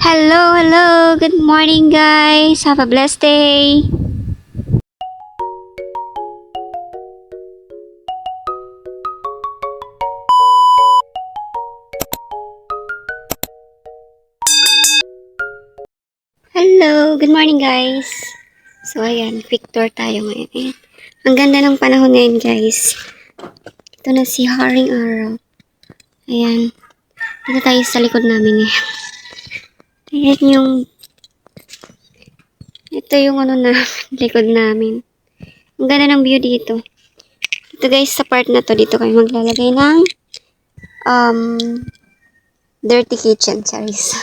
Hello, hello. Good morning, guys. Have a blessed day. Hello, good morning, guys. So, ayan, quick tour tayo ngayon. Ayan. Ang ganda ng panahon ngayon, guys. Ito na si Haring Araw. Ayan. Dito tayo sa likod namin ngayon. Ayan yung ito yung ano na likod namin. Ang ganda ng view dito. Ito guys, sa part na to, dito kayo maglalagay ng um, dirty kitchen, charis.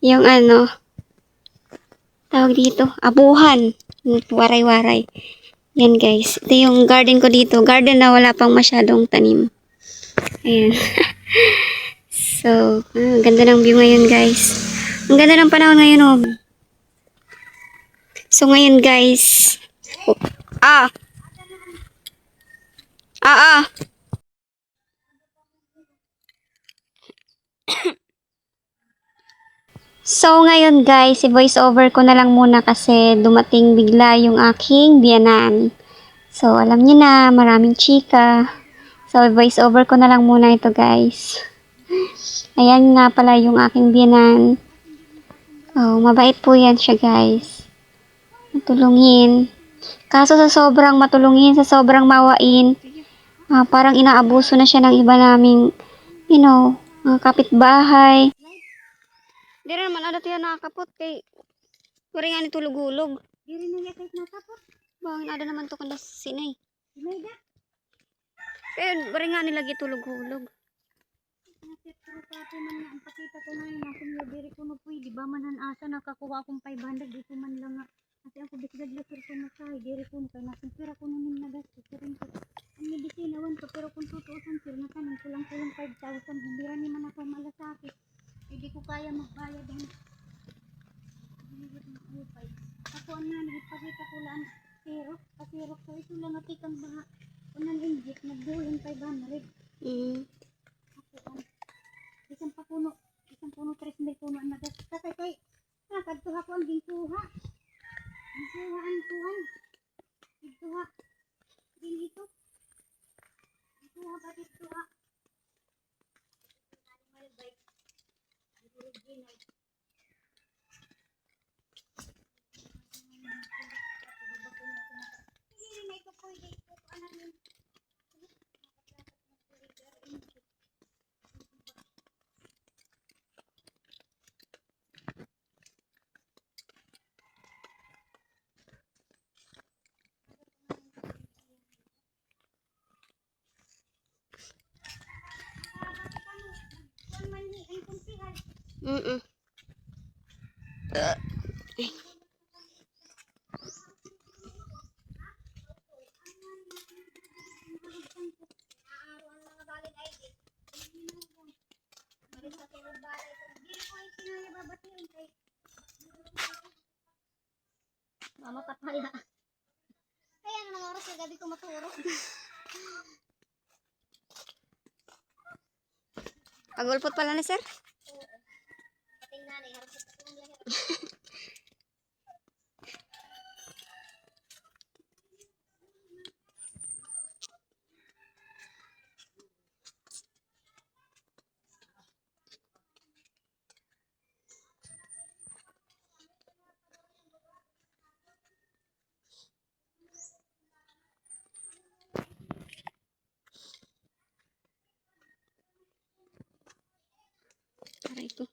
Yung ano, tawag dito, abuhan. Waray-waray. Yan guys. Ito yung garden ko dito. Garden na wala pang masyadong tanim. Ayan. So, ganda ng view ngayon guys. Ang ganda ng panahon ngayon oh. So ngayon guys. Oh, ah. Ah. So ngayon guys, i-voice over ko na lang muna kasi dumating bigla yung aking biyanan. So alam niyo na, maraming chika. So i-voice over ko na lang muna ito guys. Ayan nga pala yung aking biyanan. Oh, mabait po yan siya guys. Matulungin. Kaso sa sobrang matulungin, sa sobrang mawain, parang inaabuso na siya ng iba naming, kapitbahay. Di rin naman ada tiyan nakakapot kay wari nga ni tulog-hulog. Di rin nga kahit nakapot. Bangin ada naman to kanda sinay. Sinay da? Kaya wari nga nila gitulog-hulog. Pero kapo man nga, ang pakita ko na yung nasin yung diri ko no puy. Di ba manan asa nakakuha akong 500 dito man lang nga. Kasi ako bisigad-lasir ko na kay diri ko no kay nasin pera ko nun nagastos. Pero ang medisina wan ko pero kung tutuusan sir na kanang kulang-kulang 5,000. Hindi rin man ako malasakit. Hindi ko kaya magbayad ng upay. Ako na nagpakita ko lang pasirok ko ito lang atikang mga unang inject nagduhin 500. Ako isang puno 3,000 puno ang nagastos kay nakadtuha ko ang gintuha ang tuhan gintuha din ito gintuha ba gintuha animal bike original. Mama pataya. Kaya na oras na gabi ko maturo. Pagulpot pala ni sir? Oo. Patingnan eh, harap sa tulong lahir. Aray ko.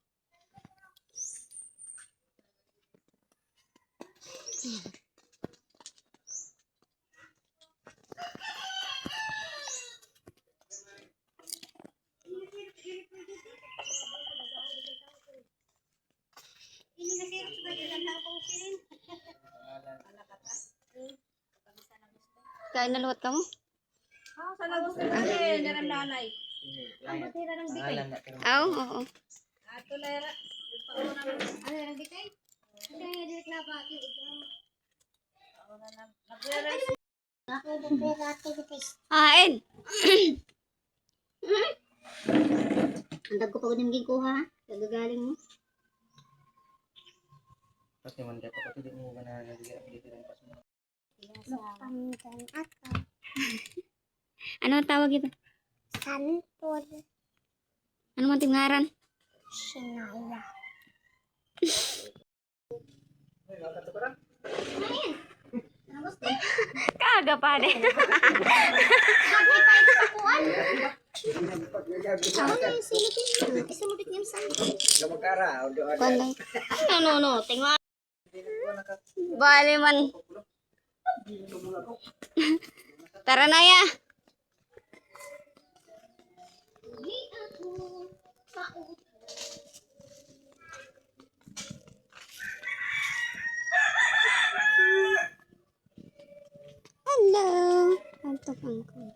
Kain na luwat ka mo? Sana gusto mo eh, naran nanay. Ang batira ng bikay. Oo. Ato lera. Ano yung bikay? Hindi nga direct na bakit ito. Hain! Ang dag ko pag nimiging kuha. Gagaling mo. Pati man kaya pa di mo ganahan dito lang pas mo. Ano ang tawag ito? Sanpod. Ano man tingaran? Sinaya. Kaga pa din. Isulubit niya sa No. Tingnan. Bali man. Tara na ya. Hello. Antok ang ko.